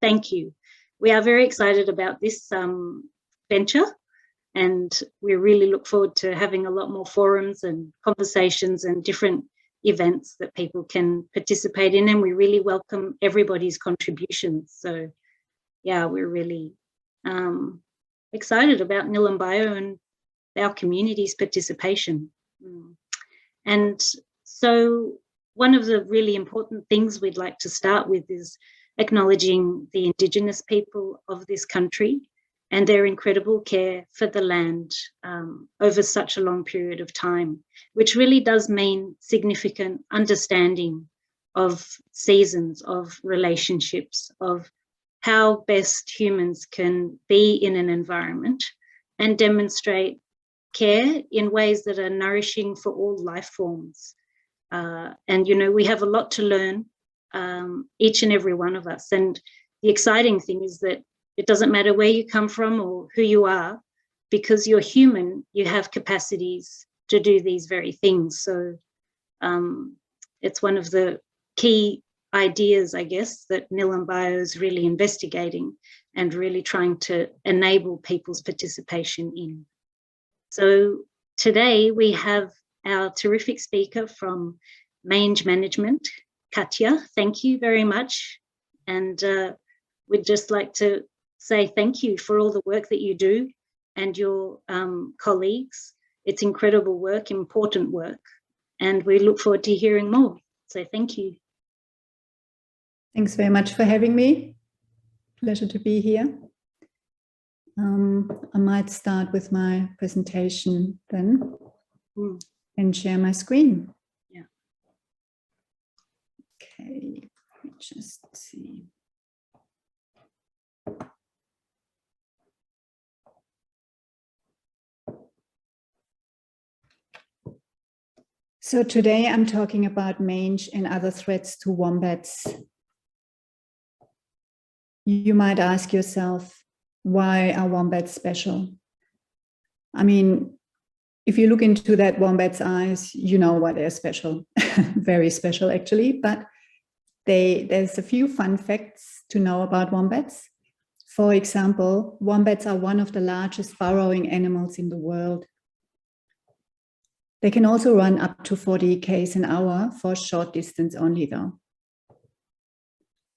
thank you. We are very excited about this venture, and we really look forward to having a lot more forums and conversations and different events that people can participate in, and we really welcome everybody's contributions. So yeah, we're really excited about Nillumbio and our community's participation. And so one of the really important things we'd like to start with is acknowledging the Indigenous people of this country and their incredible care for the land over such a long period of time, which really does mean significant understanding of seasons, of relationships, of how best humans can be in an environment and demonstrate care in ways that are nourishing for all life forms. And, you know, we have a lot to learn, each and every one of us. And the exciting thing is that it doesn't matter where you come from or who you are, because you're human, you have capacities to do these very things. So it's one of the key ideas, I guess, that Nillumbio is really investigating and really trying to enable people's participation in. So today we have our terrific speaker from Mange Management, Katja. Thank you very much. And we'd just like to say thank you for all the work that you do and your colleagues. It's incredible work, important work, and we look forward to hearing more. So thank you. Thanks very much for having me. Pleasure to be here. I might start with my presentation then and share my screen. Yeah. Okay, let me just see. So today I'm talking about mange and other threats to wombats. You might ask yourself, why are wombats special? I mean, if you look into that wombat's eyes, you know why they're special, very special actually, but there's a few fun facts to know about wombats. For example, wombats are one of the largest burrowing animals in the world. They can also run up to 40 km an hour for a short distance only though.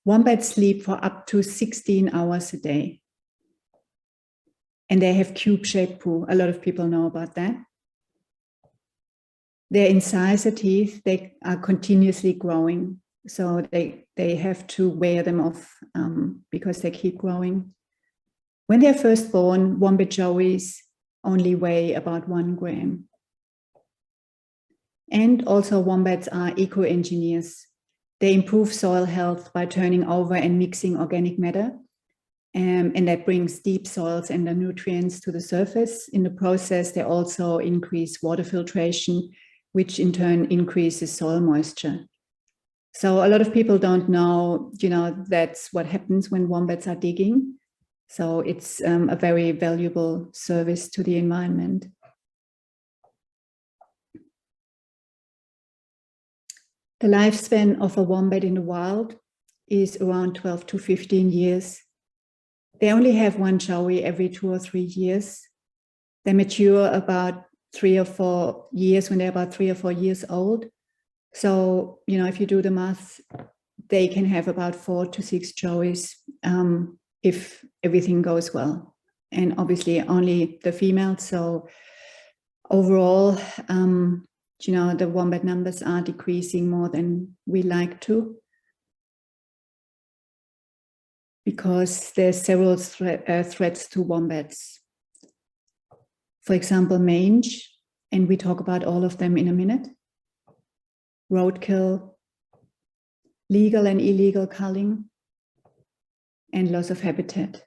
Wombats sleep for up to 16 hours a day. And they have cube-shaped poo. A lot of people know about that. Their incisor teeth, they are continuously growing. So they have to wear them off because they keep growing. When they're first born, wombat joeys only weigh about 1 gram. And also wombats are eco-engineers. They improve soil health by turning over and mixing organic matter. And that brings deep soils and the nutrients to the surface. In the process, they also increase water filtration, which in turn increases soil moisture. So a lot of people don't know, you know, that's what happens when wombats are digging. So it's a very valuable service to the environment. The lifespan of a wombat in the wild is around 12 to 15 years. They only have 1 joey every 2 or 3 years. They mature about 3 or 4 years when they're about 3 or 4 years old. So, you know, if you do the math, they can have about 4 to 6 joeys if everything goes well. And obviously only the females. So overall, you know, the wombat numbers are decreasing more than we like to, because there's several threats to wombats. For example, mange, and we talk about all of them in a minute. Roadkill, legal and illegal culling, and loss of habitat.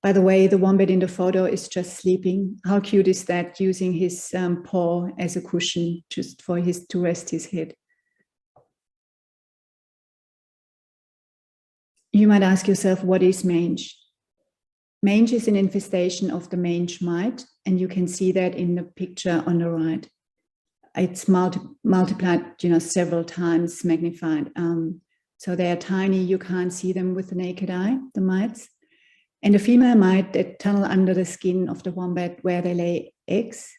By the way, the wombat in the photo is just sleeping. How cute is that, using his paw as a cushion just for to rest his head. You might ask yourself, what is mange? Mange is an infestation of the mange mite, and you can see that in the picture on the right. It's multiplied, you know, several times, magnified. So they are tiny, you can't see them with the naked eye, the mites. And the female mite that tunnel under the skin of the wombat where they lay eggs,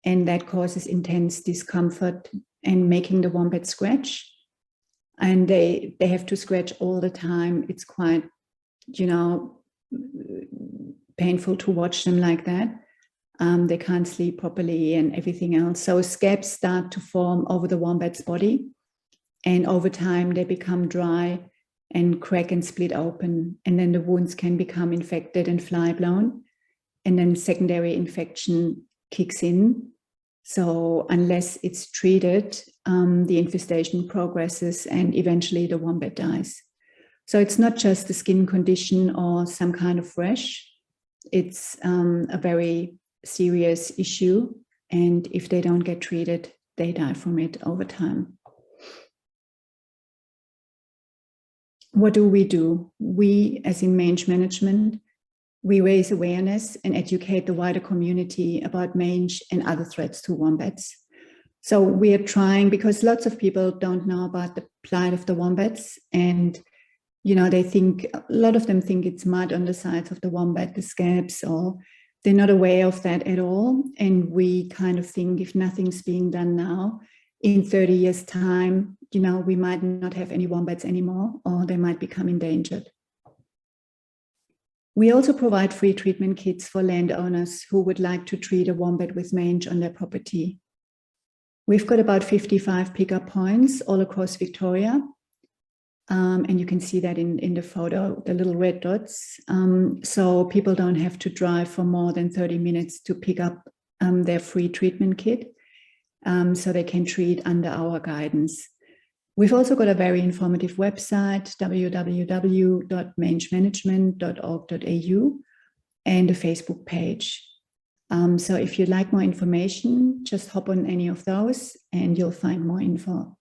and that causes intense discomfort and making the wombat scratch. And they have to scratch all the time. It's quite, painful to watch them like that. They can't sleep properly and everything else. So scabs start to form over the wombat's body. And over time, they become dry and crack and split open. And then the wounds can become infected and fly blown. And then secondary infection kicks in. So unless it's treated, the infestation progresses and eventually the wombat dies. So it's not just a skin condition or some kind of rash. It's a very serious issue. And if they don't get treated, they die from it over time. What do? We, as in Mange Management, we raise awareness and educate the wider community about mange and other threats to wombats. So we are trying, because lots of people don't know about the plight of the wombats, and they think, a lot of them think it's mud on the sides of the wombat, the scabs, or they're not aware of that at all. And we kind of think if nothing's being done now, in 30 years' time, we might not have any wombats anymore, or they might become endangered. We also provide free treatment kits for landowners who would like to treat a wombat with mange on their property. We've got about 55 pickup points all across Victoria. And you can see that in the photo, the little red dots. So people don't have to drive for more than 30 minutes to pick up their free treatment kit. So they can treat under our guidance. We've also got a very informative website, www.mangemanagement.org.au, and a Facebook page. So if you'd like more information, just hop on any of those and you'll find more info.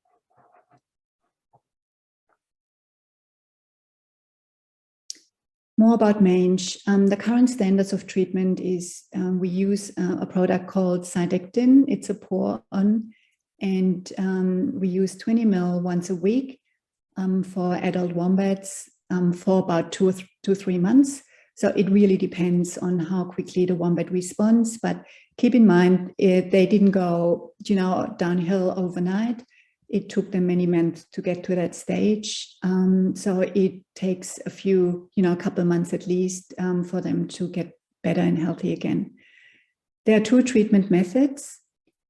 More about mange. The current standards of treatment is we use a product called Cydectin. It's a pour-on, and we use 20 ml once a week for adult wombats for about 2 to 3 months. So it really depends on how quickly the wombat responds. But keep in mind, they didn't go, downhill overnight. It took them many months to get to that stage. So it takes a couple of months at least for them to get better and healthy again. There are 2 treatment methods.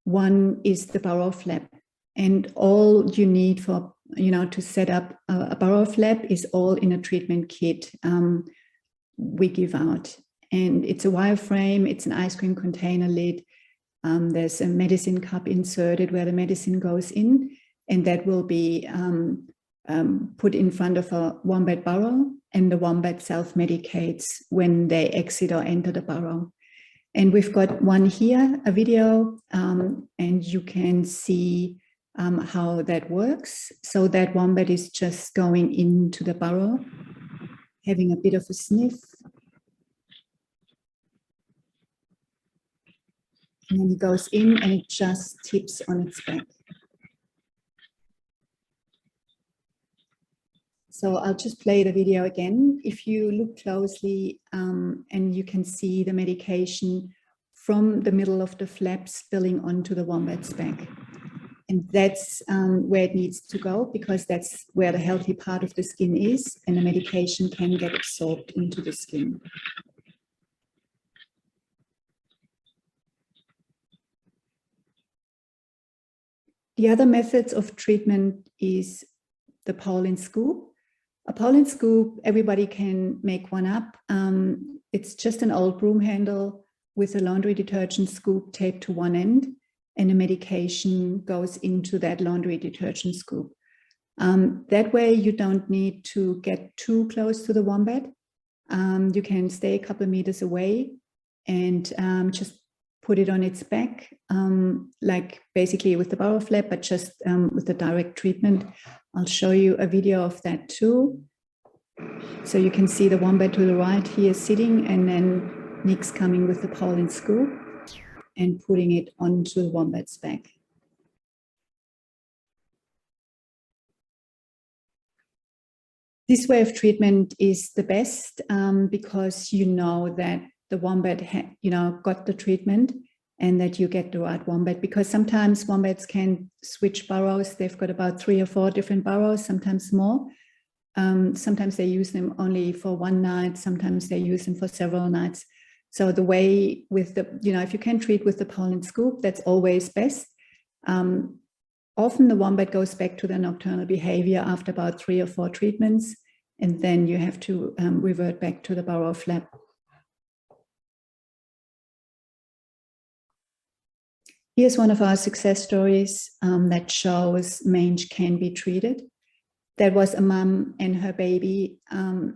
One is the burrow flap, and all you need for, to set up a burrow flap is all in a treatment kit we give out. And it's a wireframe, it's an ice cream container lid. There's a medicine cup inserted where the medicine goes in, and that will be put in front of a wombat burrow, and the wombat self-medicates when they exit or enter the burrow. And we've got one here, a video, and you can see how that works. So that wombat is just going into the burrow, having a bit of a sniff. And then he goes in and it just tips on its back. So I'll just play the video again. If you look closely and you can see the medication from the middle of the flap spilling onto the wombat's back. And that's where it needs to go, because that's where the healthy part of the skin is, and the medication can get absorbed into the skin. The other methods of treatment is the pole and scoop. A pole and scoop, everybody can make one up. It's just an old broom handle with a laundry detergent scoop taped to one end, and the medication goes into that laundry detergent scoop. That way you don't need to get too close to the wombat. You can stay a couple of meters away and just put it on its back, like basically with the burrow flap, but just with the direct treatment. I'll show you a video of that too. So you can see the wombat to the right here sitting, and then Nick's coming with the pole and scoop and putting it onto the wombat's back. This way of treatment is the best because you know that the wombat got the treatment and that you get the right wombat, because sometimes wombats can switch burrows. They've got about 3 or 4 different burrows, sometimes more. Sometimes they use them only for one night, sometimes they use them for several nights. So the way with the, if you can treat with the pollen scoop, that's always best. Often the wombat goes back to their nocturnal behavior after about 3 or 4 treatments, and then you have to revert back to the burrow flap. Here's one of our success stories that shows mange can be treated. There was a mom and her baby,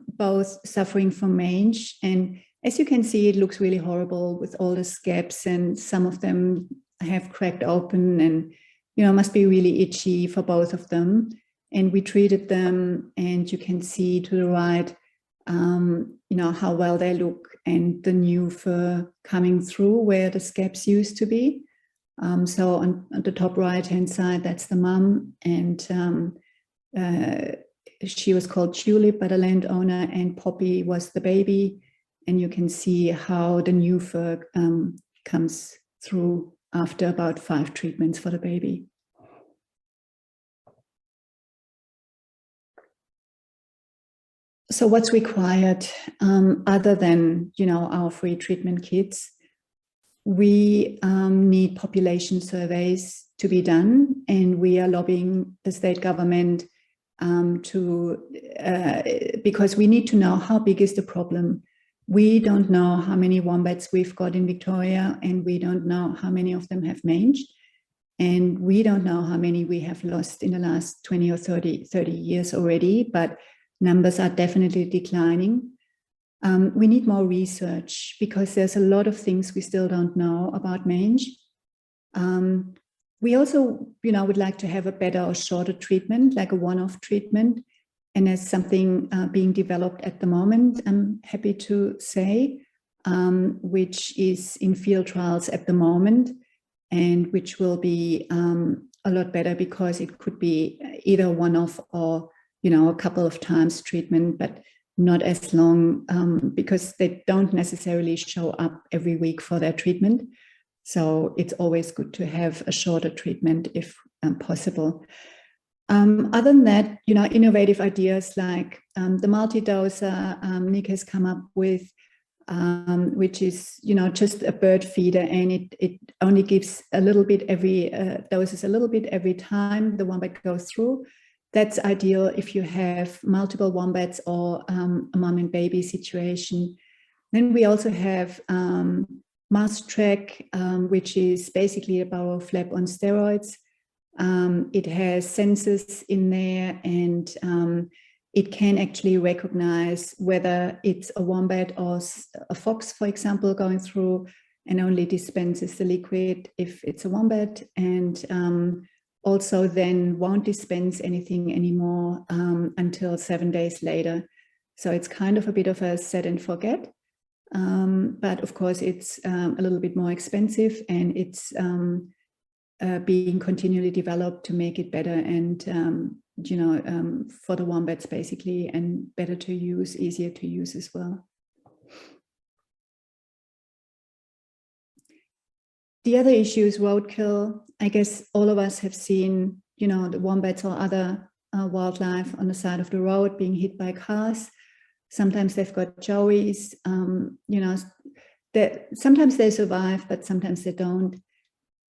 both suffering from mange. And as you can see, it looks really horrible with all the scabs, and some of them have cracked open and, must be really itchy for both of them. And we treated them, and you can see to the right, how well they look and the new fur coming through where the scabs used to be. So on the top right-hand side, that's the mom, and she was called Tulip by the landowner, and Poppy was the baby. And you can see how the new fur comes through after about 5 treatments for the baby. So what's required other than, our free treatment kits? We need population surveys to be done, and we are lobbying the state government because we need to know how big is the problem. We don't know how many wombats we've got in Victoria, and we don't know how many of them have mange, and we don't know how many we have lost in the last 20 or 30 years already, but numbers are definitely declining. We need more research because there's a lot of things we still don't know about mange. We also, would like to have a better or shorter treatment, like a one-off treatment. And there's something being developed at the moment, I'm happy to say, which is in field trials at the moment, and which will be a lot better because it could be either one-off or, a couple of times treatment, but not as long because they don't necessarily show up every week for their treatment. So it's always good to have a shorter treatment if possible. Other than that, innovative ideas like the multi-doser Nick has come up with, which is, just a bird feeder, and it only gives a little bit doses a little bit every time the wombat goes through. That's ideal if you have multiple wombats or a mom and baby situation. Then we also have Mouse Track, which is basically a burrow flap on steroids. It has sensors in there, and it can actually recognize whether it's a wombat or a fox, for example, going through, and only dispenses the liquid if it's a wombat, and also then won't dispense anything anymore until 7 days later. So it's kind of a bit of a set and forget. But of course, it's a little bit more expensive, and it's being continually developed to make it better and, for the wombats basically, and better to use, easier to use as well. The other issue is roadkill. I guess all of us have seen, the wombats or other wildlife on the side of the road being hit by cars. Sometimes they've got joeys, sometimes they survive, but sometimes they don't.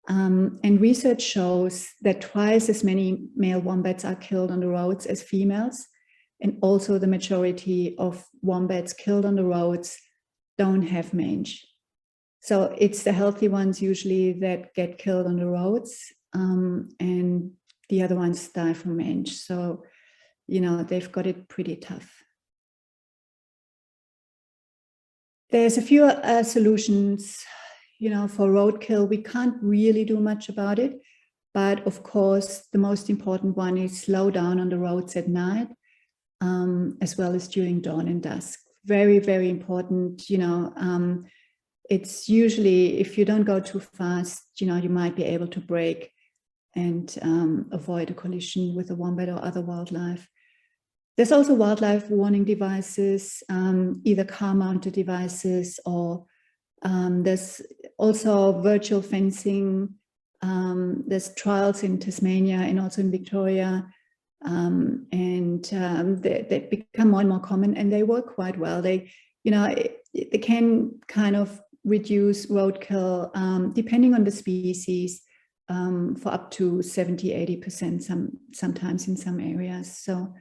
And research shows that twice as many male wombats are killed on the roads as females. And also the majority of wombats killed on the roads don't have mange. So it's the healthy ones usually that get killed on the roads, and the other ones die from mange. So, they've got it pretty tough. There's a few solutions, for roadkill. We can't really do much about it, but of course, the most important one is slow down on the roads at night, as well as during dawn and dusk. Very, very important, it's usually, if you don't go too fast, you might be able to brake and avoid a collision with a wombat or other wildlife. There's also wildlife warning devices, either car-mounted devices, or there's also virtual fencing. There's trials in Tasmania and also in Victoria, and they become more and more common, and they work quite well. They can kind of reduce roadkill, depending on the species, for up to 70–80% sometimes in some areas. So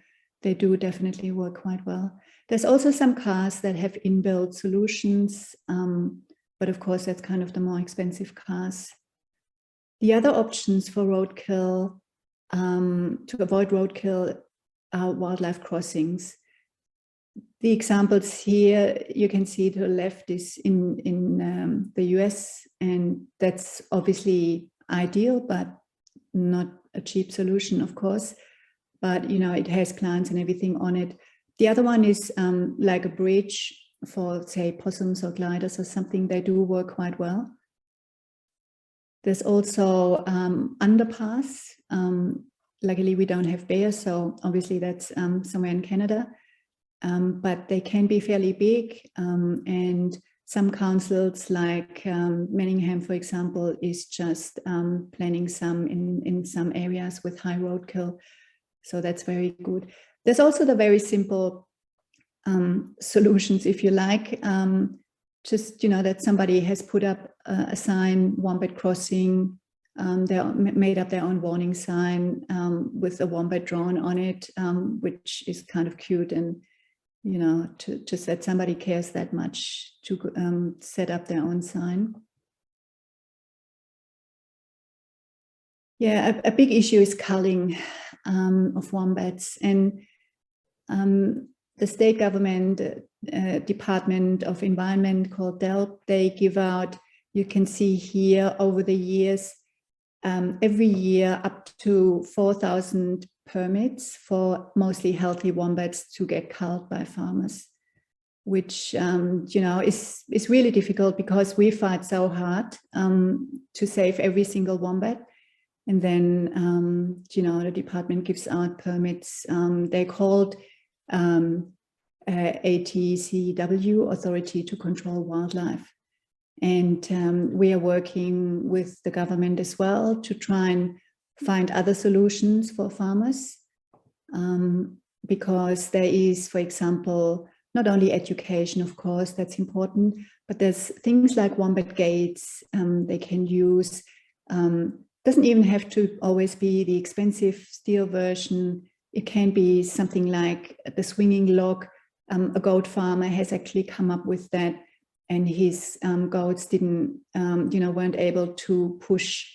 they do definitely work quite well. There's also some cars that have inbuilt solutions, but of course that's kind of the more expensive cars. The other options for roadkill, to avoid roadkill, are wildlife crossings. The examples here you can see to the left is in the US, and that's obviously ideal, but not a cheap solution, of course. But it has plants and everything on it. The other one is like a bridge for, say, possums or gliders or something. They do work quite well. There's also underpass. Luckily, we don't have bears, so obviously that's somewhere in Canada. But they can be fairly big, and some councils, like Manningham, for example, is just planning some in some areas with high roadkill. So that's very good. There's also the very simple solutions, if you like. Just, that somebody has put up a sign, Wombat crossing. They made up their own warning sign with a wombat drawn on it, which is kind of cute. And, just that somebody cares that much to set up their own sign. Yeah, a big issue is culling of wombats, and the state government Department of Environment called DELP, they give out, you can see here over the years, every year up to 4,000 permits for mostly healthy wombats to get culled by farmers, which is really difficult because we fight so hard to save every single wombat. And then, the department gives out permits. They're called ATCW, Authority to Control Wildlife. And we are working with the government as well to try and find other solutions for farmers. Because there is, for example, not only education, of course, that's important, but there's things like wombat gates they can use. Doesn't even have to always be the expensive steel version. It can be something like the swinging log. A goat farmer has actually come up with that, and his goats weren't able to push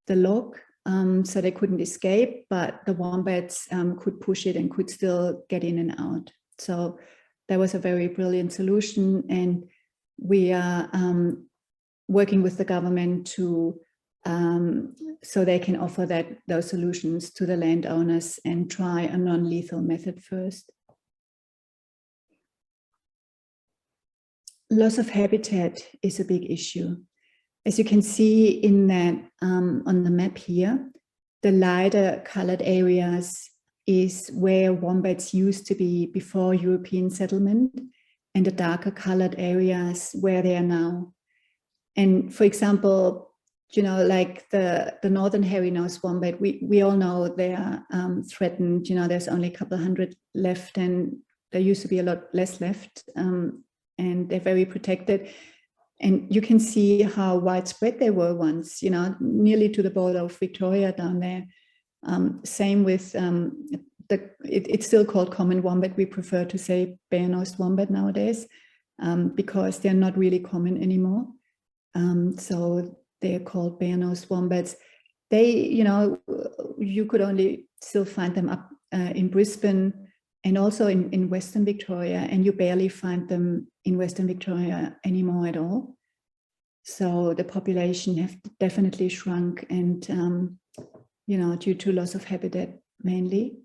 the log, so they couldn't escape, but the wombats could push it and could still get in and out. So that was a very brilliant solution, and we are working with the government to so they can offer those solutions to the landowners and try a non-lethal method first. Loss of habitat is a big issue. As you can see in that on the map here, the lighter colored areas is where wombats used to be before European settlement, and the darker colored areas where they are now. And for example, like the northern hairy-nosed wombat, we all know they are threatened. There's only a couple hundred left, and there used to be a lot less left, and they're very protected. And you can see how widespread they were once, nearly to the border of Victoria down there. Same with it's still called common wombat. We prefer to say bare-nosed wombat nowadays because they're not really common anymore. So they're called bare-nosed wombats. They, you could only still find them up in Brisbane and also in Western Victoria, and you barely find them in Western Victoria anymore at all. So the population have definitely shrunk, and, due to loss of habitat mainly.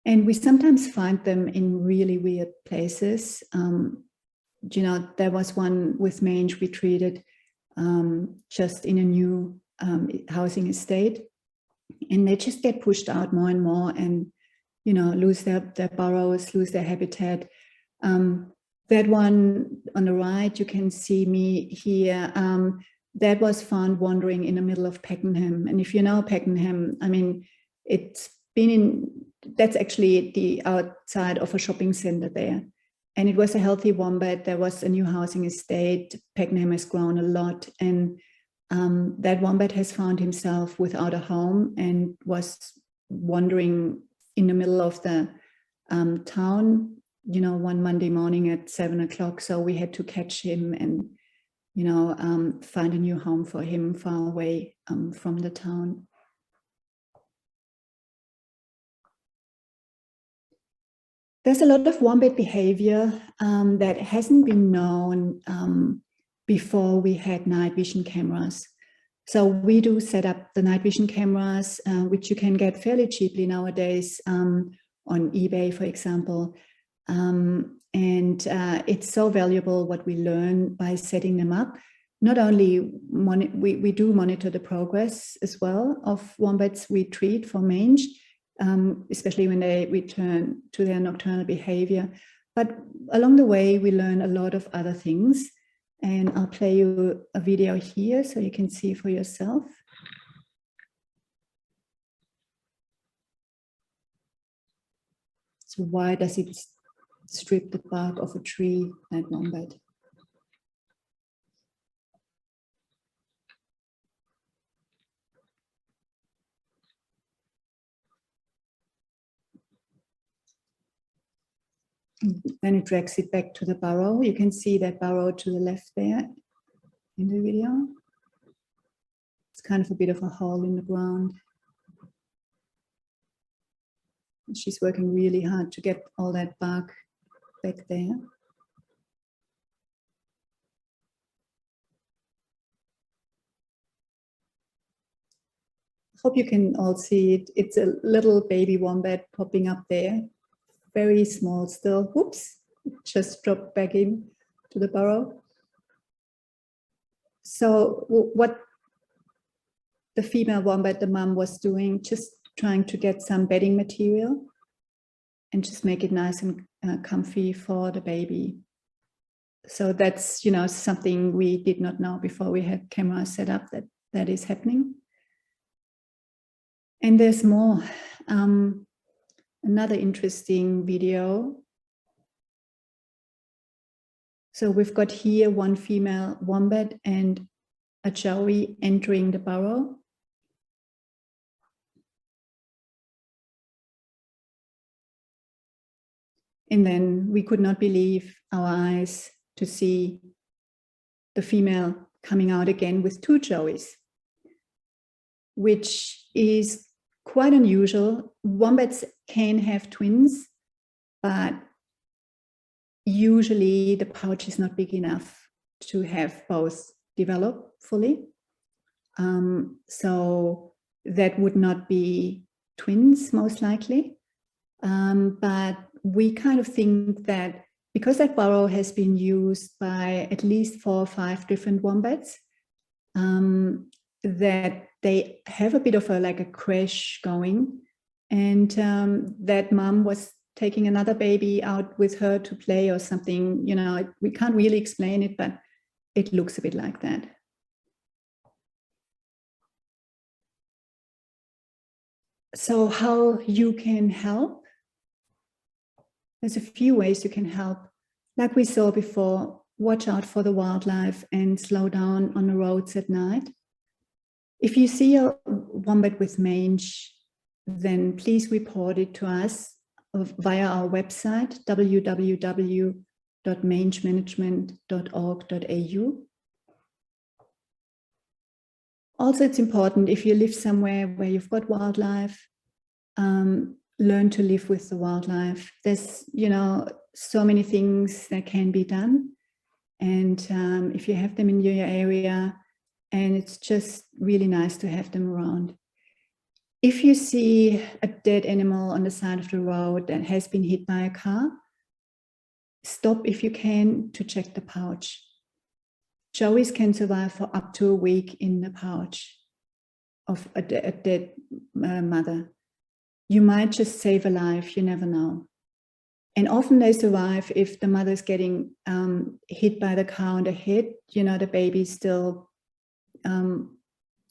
And we sometimes find them in really weird places. There was one with mange we treated just in a new housing estate, and they just get pushed out more and more, and lose their burrows, lose their habitat. That one on the right, you can see me here. That was found wandering in the middle of Pakenham. And if you know Pakenham, I mean, that's actually the outside of a shopping center there. And it was a healthy wombat. There was a new housing estate. Pakenham has grown a lot. And that wombat has found himself without a home and was wandering in the middle of the town, one Monday morning at 7 o'clock. So we had to catch him and, find a new home for him far away from the town. There's a lot of wombat behavior that hasn't been known before we had night vision cameras. So we do set up the night vision cameras, which you can get fairly cheaply nowadays on eBay, for example. And it's so valuable what we learn by setting them up. Not only we do monitor the progress as well of wombats we treat for mange, especially when they return to their nocturnal behavior. But along the way, we learn a lot of other things. And I'll play you a video here so you can see for yourself. So why does it strip the bark of a tree, that wombat? Then it drags it back to the burrow. You can see that burrow to the left there in the video. It's kind of a bit of a hole in the ground. And she's working really hard to get all that bark back there. Hope you can all see it. It's a little baby wombat popping up there. Very small still. Whoops, just dropped back in to the burrow. So what the female wombat, the mom, was doing, just trying to get some bedding material and just make it nice and comfy for the baby. So that's, something we did not know before we had cameras set up that is happening. And there's more. Another interesting video. So we've got here one female wombat and a joey entering the burrow. And then we could not believe our eyes to see the female coming out again with two joeys, which is quite unusual. Wombats can have twins, but usually the pouch is not big enough to have both develop fully. So that would not be twins, most likely. But we kind of think that because that burrow has been used by at least 4 or 5 different wombats, that they have a bit of a crash going, and that mom was taking another baby out with her to play or something. We can't really explain it, but it looks a bit like that. So how you can help? There's a few ways you can help. Like we saw before, watch out for the wildlife and slow down on the roads at night. If you see a wombat with mange, then please report it to us via our website, www.mangemanagement.org.au. Also, it's important, if you live somewhere where you've got wildlife, learn to live with the wildlife. There's, so many things that can be done. And if you have them in your area, and it's just really nice to have them around. If you see a dead animal on the side of the road that has been hit by a car, stop if you can to check the pouch. Joeys can survive for up to a week in the pouch of a dead mother. you might just save a life, you never know. And often they survive if the mother's getting hit by the car on the head, you know, the baby's still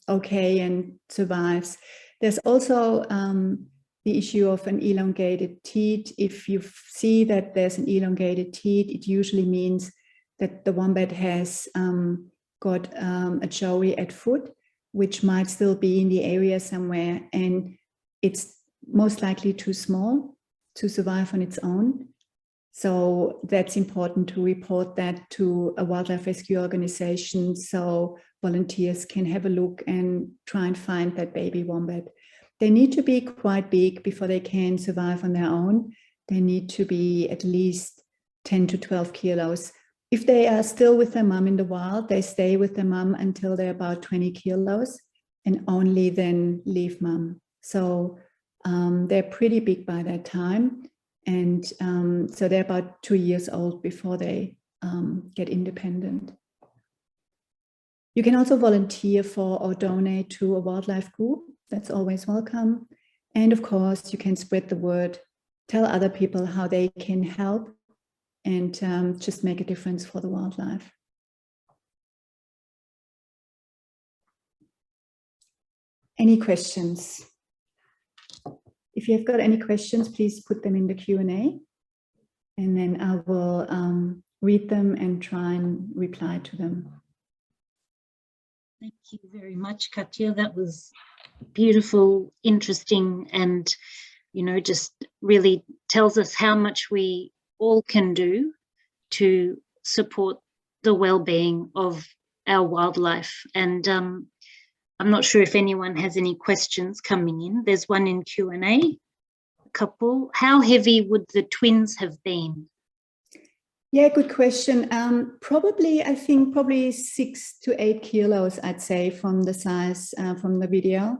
okay and survives. There's also the issue of an elongated teat. If you see that there's an elongated teat, it usually means that the wombat has got a joey at foot, which might still be in the area somewhere, and it's most likely too small to survive on its own. So that's important to report that to a wildlife rescue organization so volunteers can have a look and try and find that baby wombat. They need to be quite big before they can survive on their own. They need to be at least 10 to 12 kilos. If they are still with their mum in the wild, they stay with their mum until they're about 20 kilos and only then leave mum. So they're pretty big by that time. And so they're about 2 years old before they get independent. You can also volunteer for or donate to a wildlife group. That's always welcome. And of course, you can spread the word, tell other people how they can help and just make a difference for the wildlife. Any questions? If you've got any questions, please put them in the Q&A, and then I will read them and try and reply to them. Thank you very much, Katja. That was beautiful, interesting, and, you know, just really tells us how much we all can do to support the well-being of our wildlife. And I'm not sure if anyone has any questions coming in. There's one in Q&A, a couple. How heavy would the twins have been? Yeah, good question. I think probably 6 to 8 kilos, I'd say, from the size from the video.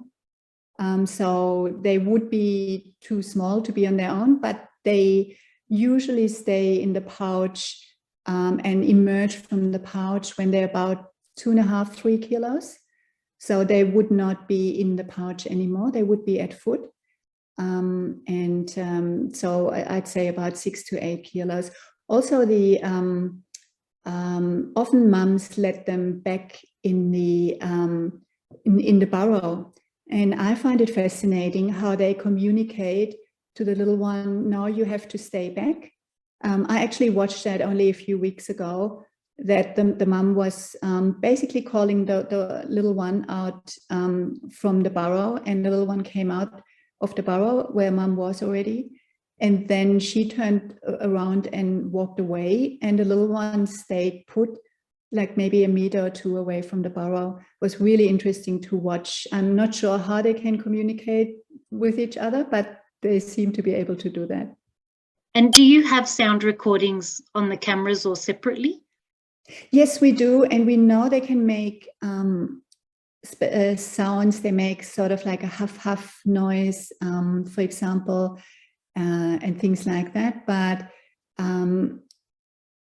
So they would be too small to be on their own, but they usually stay in the pouch and emerge from the pouch when they're about 2.5, 3 kilos. So they would not be in the pouch anymore. They would be at foot. So I'd say about 6 to 8 kilos. Also, the often mums let them back in the burrow, and I find it fascinating how they communicate to the little one. No, you have to stay back. I actually watched that only a few weeks ago. That the mum was basically calling the little one out from the burrow, and the little one came out of the burrow where mum was already. And then she turned around and walked away, and the little one stayed put, like maybe a meter or two away from the burrow. It was really interesting to watch. I'm not sure how they can communicate with each other, but they seem to be able to do that. And do you have sound recordings on the cameras or separately? Yes, we do. And we know they can make sounds. They make sort of like a huff noise, for example, and things like that. But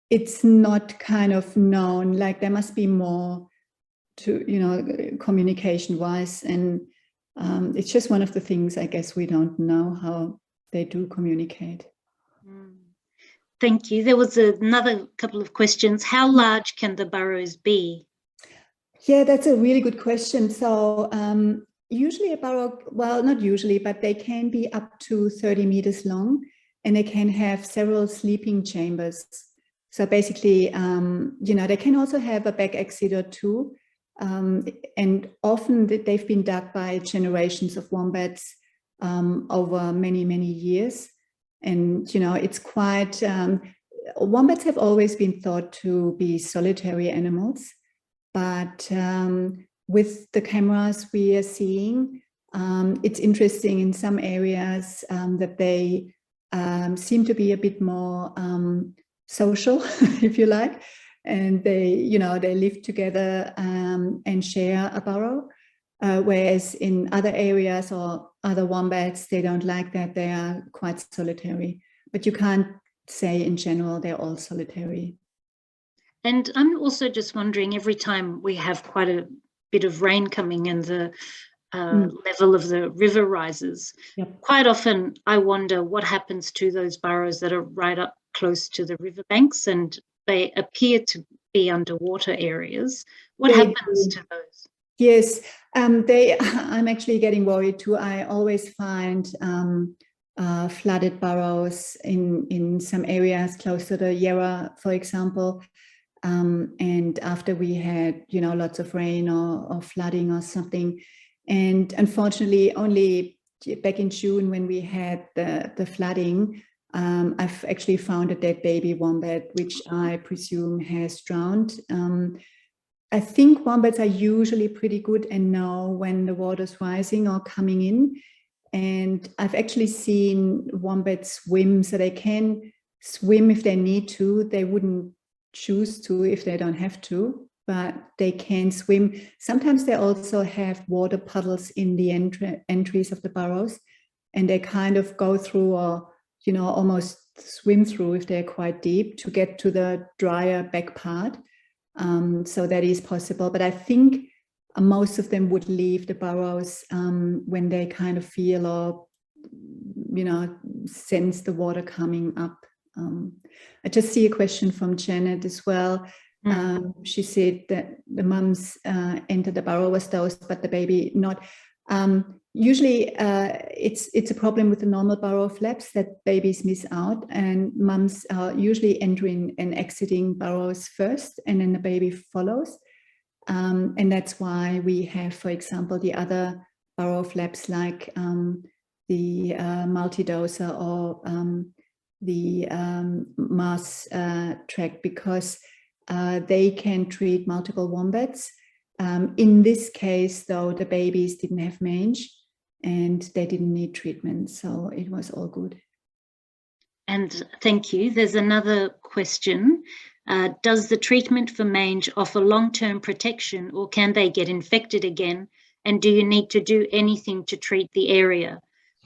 it's not kind of known, like there must be more to, you know, communication wise. And it's just one of the things, I guess, we don't know how they do communicate. Thank you. There was another couple of questions. How large can the burrows be? Yeah, that's a really good question. So usually a burrow, well, not usually, but they can be up to 30 meters long, and they can have several sleeping chambers. So basically, you know, they can also have a back exit or two. And often they've been dug by generations of wombats over many, many years. And, you know, it's quite, wombats have always been thought to be solitary animals, but with the cameras we are seeing, it's interesting in some areas that they seem to be a bit more social, if you like, and they, you know, they live together and share a burrow. Whereas in other areas or other wombats, they don't like that. They are quite solitary, but you can't say in general they're all solitary. And I'm also just wondering, every time we have quite a bit of rain coming and the level of the river rises. Yep. Quite often I wonder what happens to those burrows that are right up close to the riverbanks and they appear to be underwater areas. What happens to those? Yes, I'm actually getting worried too. I always find flooded burrows in some areas close to the Yarra, for example. And after we had, lots of rain or flooding or something. And unfortunately, only back in June when we had the flooding, I've actually found a dead baby wombat, which I presume has drowned. I think wombats are usually pretty good and know when the water's rising or coming in. And I've actually seen wombats swim, so they can swim if they need to. They wouldn't choose to if they don't have to, but they can swim. Sometimes they also have water puddles in the entries of the burrows, and they kind of go through or, almost swim through if they're quite deep to get to the drier back part. So that is possible, but I think most of them would leave the burrows when they kind of feel or, sense the water coming up. I just see a question from Janet as well. She said that the mums enter the burrow as those, but the baby not. Usually it's a problem with the normal burrow flaps that babies miss out, and mums are usually entering and exiting burrows first, and then the baby follows. And that's why we have, for example, the other burrow flaps like the multidoser or the mass track, because they can treat multiple wombats. In this case, though, the babies didn't have mange and they didn't need treatment, so it was all good. And thank you. There's another question. Does the treatment for mange offer long-term protection, or can they get infected again? And do you need to do anything to treat the area?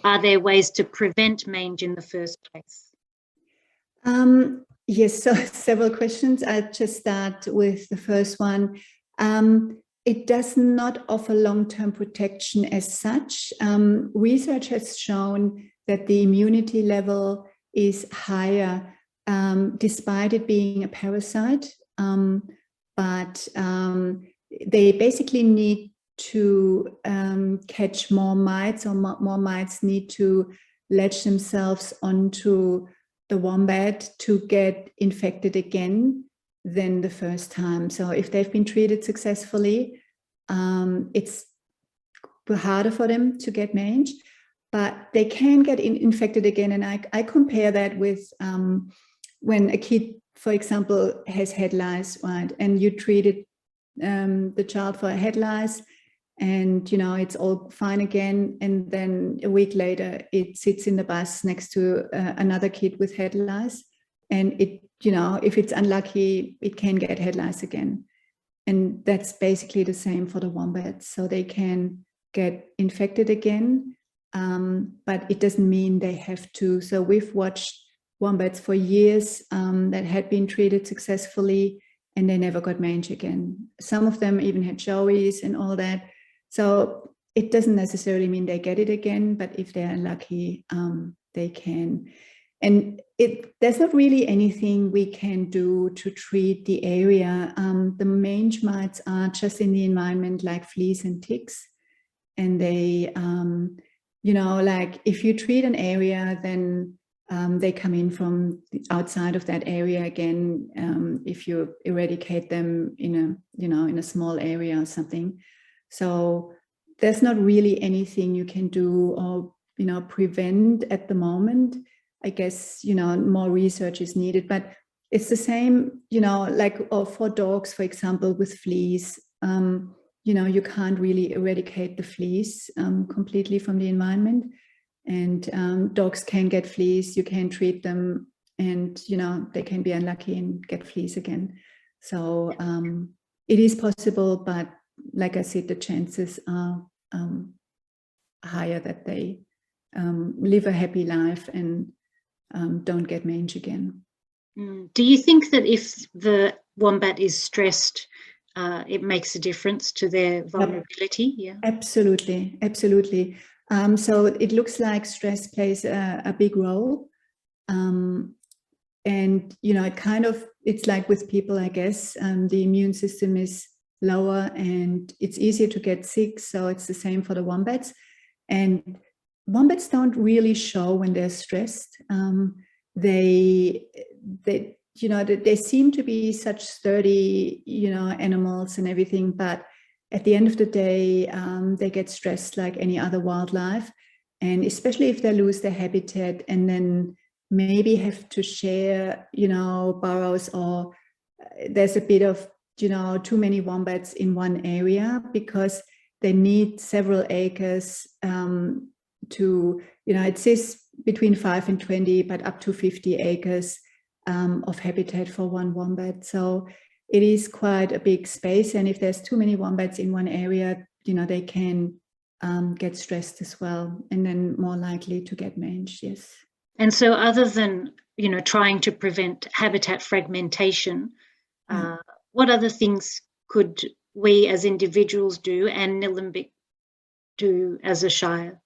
Are there ways to prevent mange in the first place? Yes, so several questions. I'll just start with the first one. It does not offer long-term protection as such. Research has shown that the immunity level is higher despite it being a parasite, but they basically need to catch more mites, or more mites need to latch themselves onto the wombat to get infected again than the first time. So if they've been treated successfully, it's harder for them to get mange, but they can get infected again. And I compare that with when a kid, for example, has head lice, right? And you treated the child for head lice, and it's all fine again, and then a week later it sits in the bus next to another kid with head lice, and it, if it's unlucky, it can get head lice again. And that's basically the same for the wombats. So they can get infected again, but it doesn't mean they have to. So we've watched wombats for years that had been treated successfully and they never got mange again. Some of them even had joeys and all that. So it doesn't necessarily mean they get it again, but if they're unlucky, they can. And there's not really anything we can do to treat the area. The mange mites are just in the environment like fleas and ticks. And they, like if you treat an area, then they come in from the outside of that area again, if you eradicate them in a small area or something. So there's not really anything you can do or, prevent at the moment. I guess, more research is needed, but it's the same, or for dogs, for example, with fleas, you can't really eradicate the fleas completely from the environment. And dogs can get fleas, you can treat them, and, they can be unlucky and get fleas again. So it is possible, but like I said, the chances are higher that they live a happy life and don't get mange again. Do you think that if the wombat is stressed it makes a difference to their vulnerability. Yeah, absolutely, absolutely. So it looks like stress plays a big role. And, you know, it's like with people, I guess, the immune system is lower and it's easier to get sick. So it's the same for the wombats. And wombats don't really show when they're stressed. They seem to be such sturdy, you know, animals and everything, but at the end of the day, they get stressed like any other wildlife. And especially if they lose their habitat and then maybe have to share, you know, burrows, or there's a bit of, you know, too many wombats in one area because they need several acres to, you know, it says between 5 and 20, but up to 50 acres of habitat for one wombat. So it is quite a big space. And if there's too many wombats in one area, you know, they can get stressed as well, and then more likely to get mange, yes. And so other than, you know, trying to prevent habitat fragmentation, what other things could we as individuals do and Nillumbio do as a shire?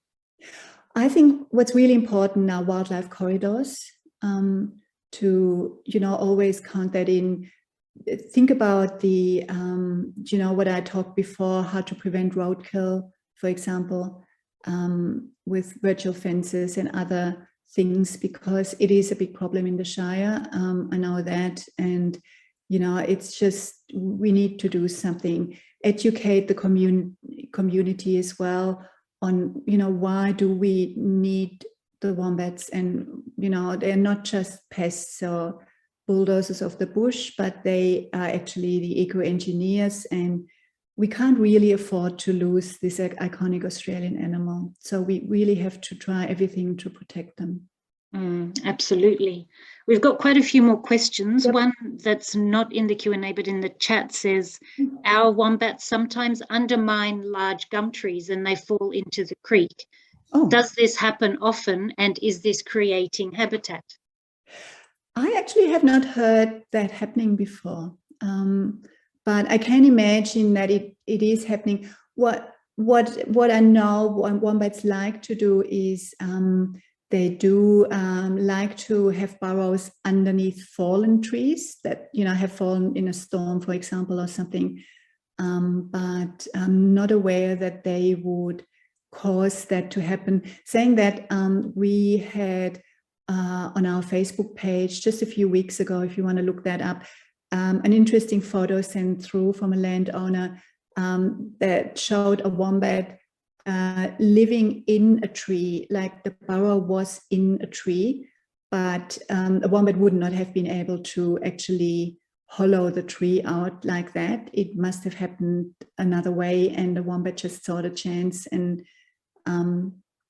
I think what's really important are wildlife corridors, to, you know, always count that in. Think about the, you know, what I talked before, how to prevent roadkill, for example, with virtual fences and other things, because it is a big problem in the Shire. I know that. And, you know, it's just, we need to do something, educate the community as well on, you know, why do we need the wombats? And, you know, they're not just pests or bulldozers of the bush, but they are actually the eco-engineers, and we can't really afford to lose this iconic Australian animal. So we really have to try everything to protect them. Absolutely. We've got quite a few more questions. Yep. One that's not in the Q&A but in the chat says, our wombats sometimes undermine large gum trees and they fall into the creek. Oh. Does this happen often, and is this creating habitat? I actually have not heard that happening before, but I can imagine that it is happening. What I know wombats like to do is they do like to have burrows underneath fallen trees that, you know, have fallen in a storm, for example, or something. But I'm not aware that they would cause that to happen. Saying that, we had on our Facebook page just a few weeks ago, if you want to look that up, an interesting photo sent through from a landowner that showed a wombat living in a tree, like the burrow was in a tree, but a wombat would not have been able to actually hollow the tree out like that. It must have happened another way, and the wombat just saw the chance and,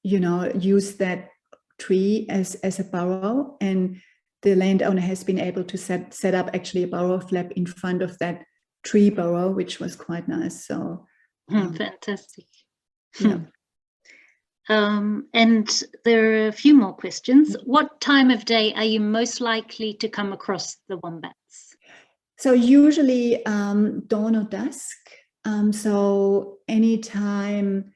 you know, used that tree as a burrow, and the landowner has been able to set up actually a burrow flap in front of that tree burrow, which was quite nice. So fantastic. Yeah. And there are a few more questions. What time of day are you most likely to come across the wombats? So usually dawn or dusk. So anytime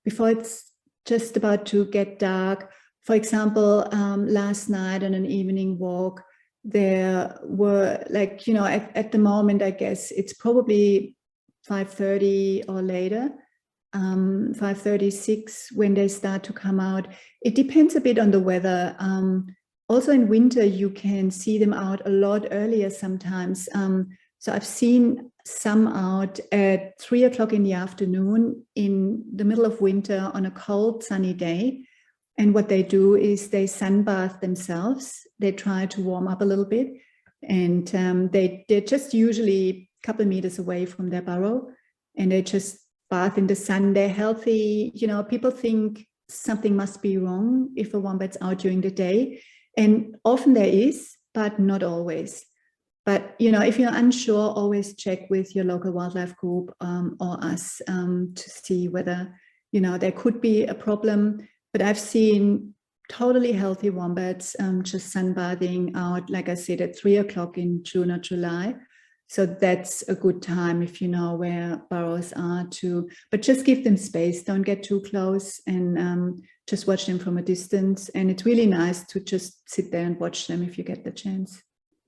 before it's just about to get dark. For example, last night on an evening walk, there were, like, you know, at the moment, I guess it's probably 5:30 or later, 5:36 when they start to come out. It depends a bit on the weather. Also in winter, you can see them out a lot earlier sometimes. So I've seen some out at 3 o'clock in the afternoon in the middle of winter on a cold, sunny day. And what they do is they sunbath themselves. They try to warm up a little bit. And they're just usually a couple of meters away from their burrow. And they just bath in the sun. They're healthy. You know, people think something must be wrong if a wombat's out during the day. And often there is, but not always. But, you know, if you're unsure, always check with your local wildlife group or us to see whether, you know, there could be a problem. But I've seen totally healthy wombats just sunbathing out, like I said, at 3 o'clock in June or July. So that's a good time if you know where burrows are to, but just give them space. Don't get too close, and just watch them from a distance. And it's really nice to just sit there and watch them if you get the chance.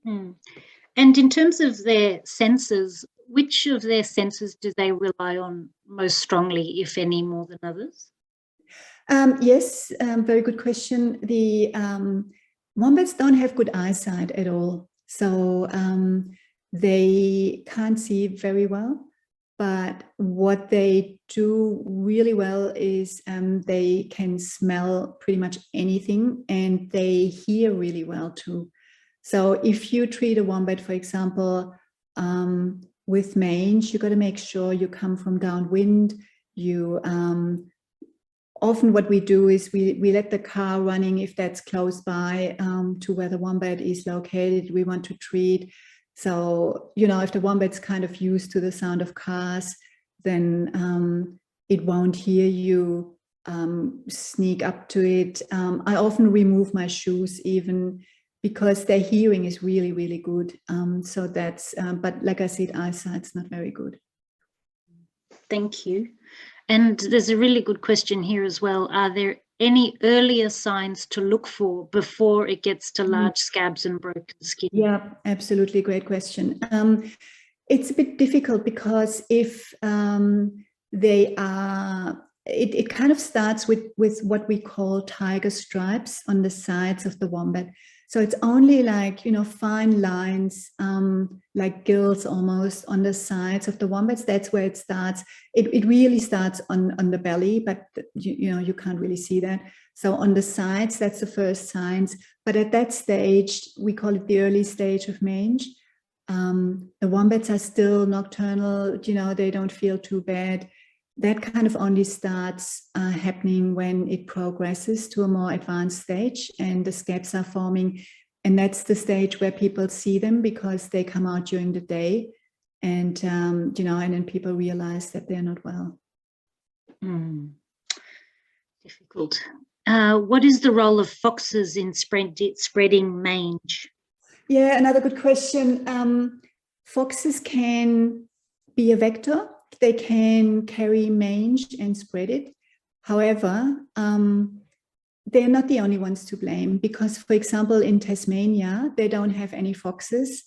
And in terms of their senses, which of their senses do they rely on most strongly, if any, more than others? Yes, very good question. The wombats don't have good eyesight at all. So they can't see very well. But what they do really well is they can smell pretty much anything, and they hear really well too. So if you treat a wombat, for example, with mange, you got to make sure you come from downwind. You often what we do is we let the car running if that's close by to where the wombat is located. We want to treat. So, you know, if the wombat's kind of used to the sound of cars, then it won't hear you sneak up to it. I often remove my shoes even because their hearing is really, really good. So that's, but like I said, eyesight's not very good. Thank you. And there's a really good question here as well. Are there any earlier signs to look for before it gets to large scabs and broken skin? Yeah, absolutely. Great question. It's a bit difficult because if they are, it kind of starts with what we call tiger stripes on the sides of the wombat. So it's only like, you know, fine lines, like gills almost on the sides of the wombats. That's where it starts. It really starts on the belly, but you know, you can't really see that. So on the sides, that's the first signs. But at that stage, we call it the early stage of mange. The wombats are still nocturnal, you know, they don't feel too bad. That kind of only starts happening when it progresses to a more advanced stage and the scabs are forming. And that's the stage where people see them because they come out during the day, and, you know, and then people realize that they're not well. Difficult. What is the role of foxes in spreading mange? Yeah, another good question. Foxes can be a vector. They can carry mange and spread it. However, they're not the only ones to blame because, for example, in Tasmania, they don't have any foxes,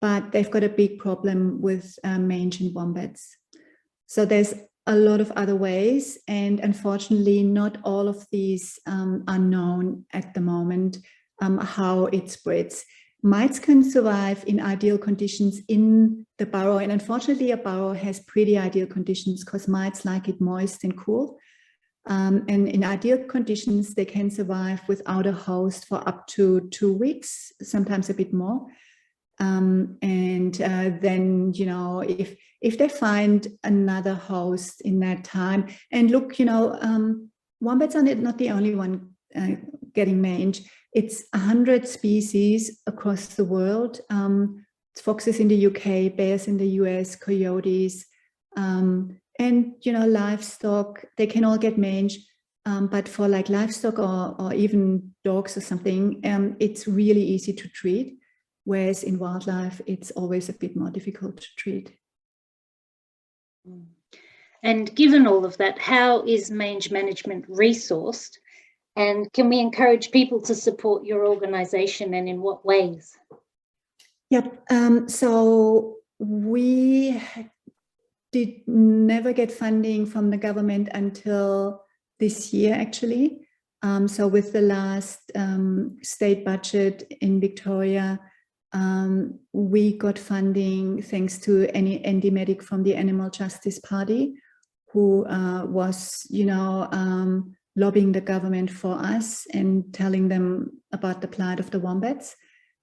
but they've got a big problem with mange and wombats. So there's a lot of other ways, and unfortunately, not all of these are known at the moment, how it spreads. Mites can survive in ideal conditions in the burrow, and unfortunately a burrow has pretty ideal conditions because mites like it moist and cool. And in ideal conditions, they can survive without a host for up to 2 weeks, sometimes a bit more. And then, you know, if they find another host in that time, and look, you know, wombats are not the only one getting mange. It's 100 species across the world. Foxes in the UK, bears in the US, coyotes, and, you know, livestock, they can all get mange. But for like livestock or even dogs or something, it's really easy to treat. Whereas in wildlife, it's always a bit more difficult to treat. And given all of that, how is mange management resourced? And can we encourage people to support your organisation, and in what ways? Yep. So we did never get funding from the government until this year, actually. So with the last state budget in Victoria, we got funding thanks to Andy Medic from the Animal Justice Party, who was, you know, lobbying the government for us and telling them about the plight of the wombats.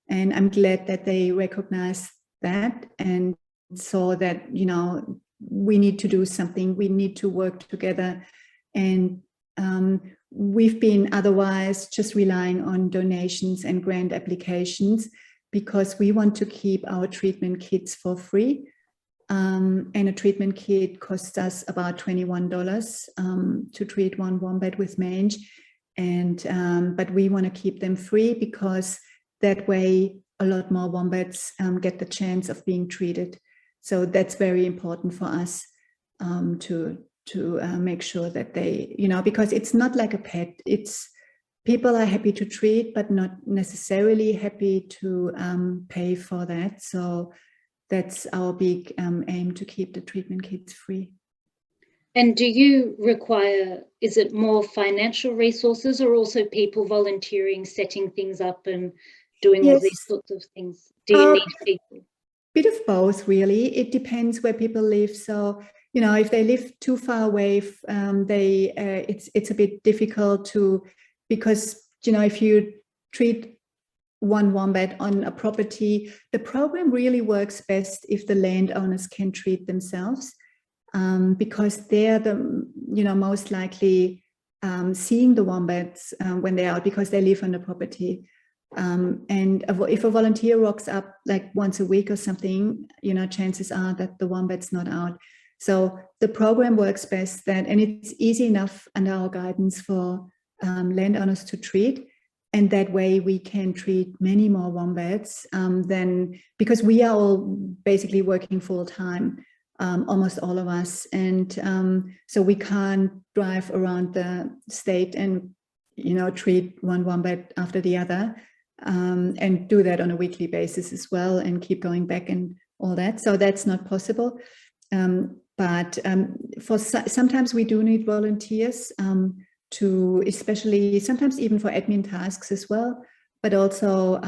And I'm glad that they recognized that and saw that, you know, we need to do something, we need to work together. And we've been otherwise just relying on donations and grant applications because we want to keep our treatment kits for free. And a treatment kit costs us about $21 to treat one wombat with mange. And but we want to keep them free because that way a lot more wombats get the chance of being treated. So that's very important for us to make sure that they, because it's not like a pet. It's people are happy to treat, but not necessarily happy to pay for that. So that's our big aim, to keep the treatment kits free. And do you require, is it more financial resources or also people volunteering, setting things up and doing all these sorts of things? Do you need people? Bit of both, really. It depends where people live. So, if they live too far away, it's a bit difficult because, if you treat one wombat on a property, the program really works best if the landowners can treat themselves. Because they're the, most likely seeing the wombats when they're out, because they live on the property. And if a volunteer rocks up like once a week or something, chances are that the wombat's not out. So the program works best and it's easy enough under our guidance for landowners to treat. And that way we can treat many more wombats because we are all basically working full time. Almost all of us, and so we can't drive around the state and treat one wombat after the other, and do that on a weekly basis as well, and keep going back and all that. So that's not possible. But sometimes we do need volunteers to, especially sometimes even for admin tasks as well, but also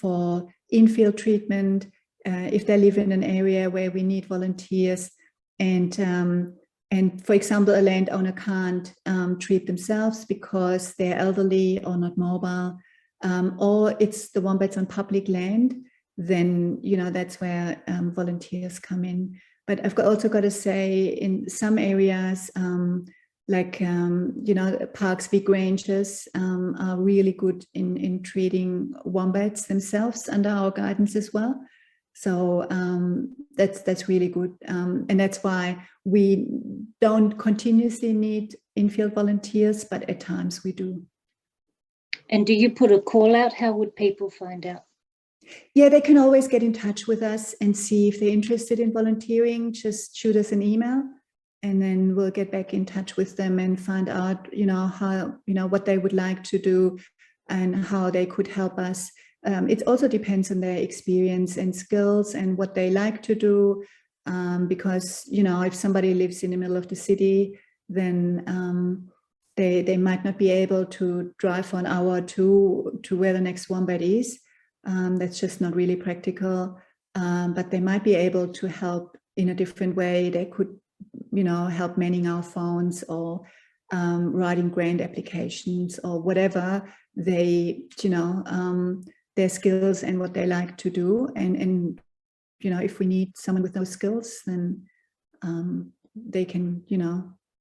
for in-field treatment. If they live in an area where we need volunteers, and for example, a landowner can't treat themselves because they're elderly or not mobile, or it's the wombats on public land, then that's where volunteers come in. But I've also got to say, in some areas, like parks, big ranges are really good in treating wombats themselves under our guidance as well. So that's really good, and that's why we don't continuously need in-field volunteers, but at times we do. And do you put a call out? How would people find out? Yeah, they can always get in touch with us and see if they're interested in volunteering. Just shoot us an email, and then we'll get back in touch with them and find out, how, what they would like to do and how they could help us. It also depends on their experience and skills and what they like to do, because if somebody lives in the middle of the city, then they might not be able to drive for an hour or two to where the next wombat is. That's just not really practical, but they might be able to help in a different way. They could help manning our phones, or writing grant applications, or whatever they their skills and what they like to do, and if we need someone with those skills, then they can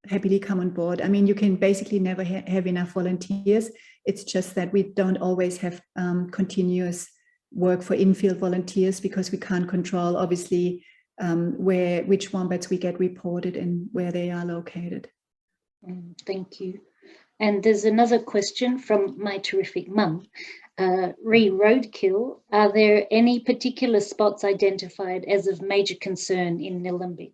happily come on board. I mean, you can basically never have enough volunteers. It's just that we don't always have continuous work for in-field volunteers, because we can't control, obviously, which wombats we get reported and where they are located. Thank you. And there's another question from my terrific mum. Roadkill, are there any particular spots identified as of major concern in Nillumbio?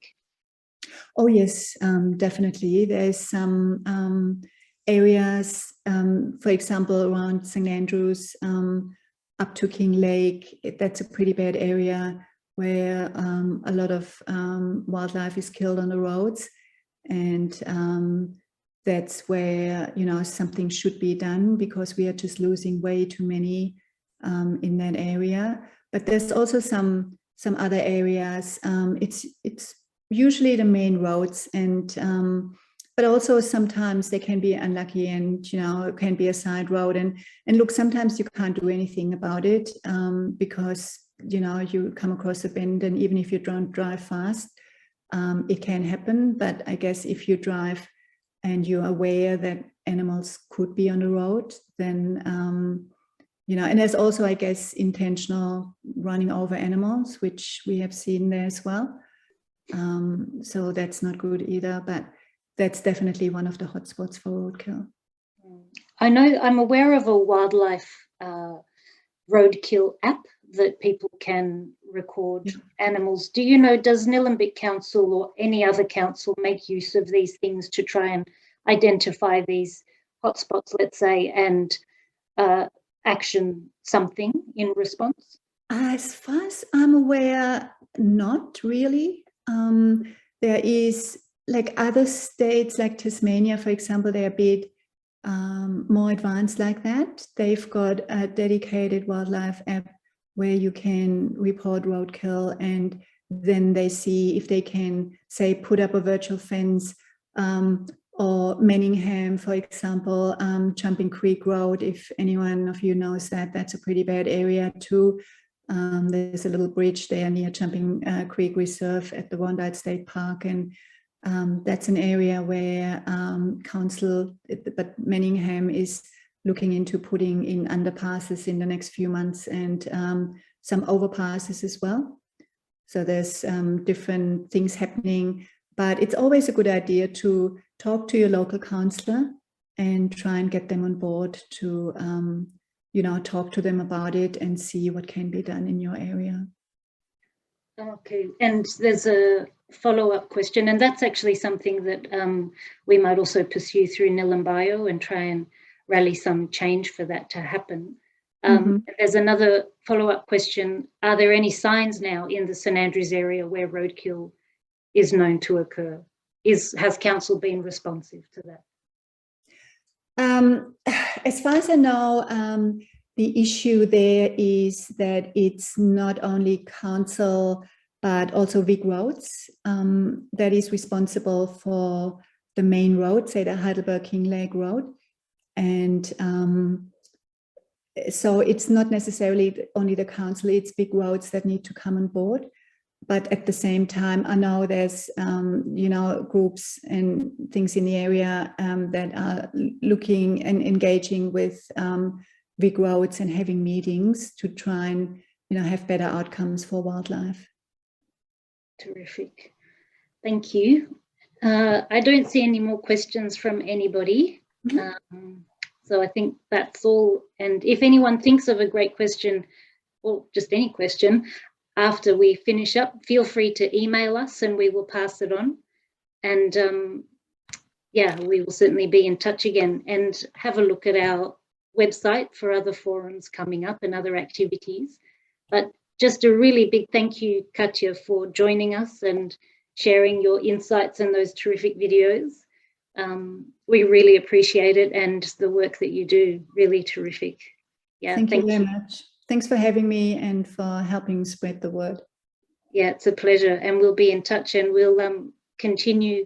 Oh yes, definitely. There's some areas, for example, around St. Andrews, up to King Lake. That's a pretty bad area where a lot of wildlife is killed on the roads, and that's where something should be done, because we are just losing way too many in that area. But there's also some other areas. It's usually the main roads, and but also sometimes they can be unlucky, and it can be a side road, and look, sometimes you can't do anything about it, because you come across a bend, and even if you don't drive fast, it can happen. But I guess if you drive and you're aware that animals could be on the road, then and there's also, I guess, intentional running over animals, which we have seen there as well. So that's not good either, but that's definitely one of the hotspots for roadkill. I know, I'm aware of a wildlife roadkill app that people can record animals. Do you know, does Nillumbio Council or any other council make use of these things to try and identify these hotspots, let's say, and action something in response? As far as I'm aware, not really. There is, like other states, like Tasmania, for example, they're a bit more advanced like that. They've got a dedicated wildlife app where you can report roadkill, and then they see if they can, say, put up a virtual fence, or Manningham, for example, Jumping Creek Road, if anyone of you knows that, that's a pretty bad area too. There's a little bridge there near Jumping Creek Reserve at the Wombat State Park, and that's an area where council, but Manningham is looking into putting in underpasses in the next few months, and some overpasses as well. So there's different things happening, but it's always a good idea to talk to your local councillor and try and get them on board to, you know, talk to them about it and see what can be done in your area. Okay, and there's a follow-up question, and that's actually something that we might also pursue through Nillumbio and try and rally some change for that to happen. There's another follow-up question. Are there any signs now in the St Andrews area where roadkill is known to occur? Has council been responsive to that? As far as I know, the issue there is that it's not only council, but also Vic Roads that is responsible for the main road, say the Heidelberg-Kinglake Road. And so it's not necessarily only the council, it's Big Roads that need to come on board. But at the same time, I know there's, you know, groups and things in the area that are looking and engaging with Big Roads and having meetings to try and, you know, have better outcomes for wildlife. Terrific. Thank you. I don't see any more questions from anybody. So I think that's all. And if anyone thinks of a great question, or just any question, after we finish up, feel free to email us and we will pass it on. And yeah, we will certainly be in touch again, and have a look at our website for other forums coming up and other activities. But just a really big thank you, Katja, for joining us and sharing your insights and those terrific videos. We really appreciate it, and the work that you do, really terrific. Yeah, thank you very much. Thanks for having me and for helping spread the word. Yeah, it's a pleasure, and we'll be in touch, and we'll continue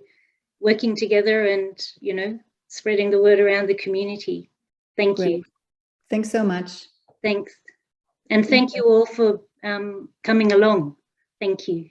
working together and, you know, spreading the word around the community. Thank you. Thanks so much. Thanks. And thank you all for coming along. Thank you.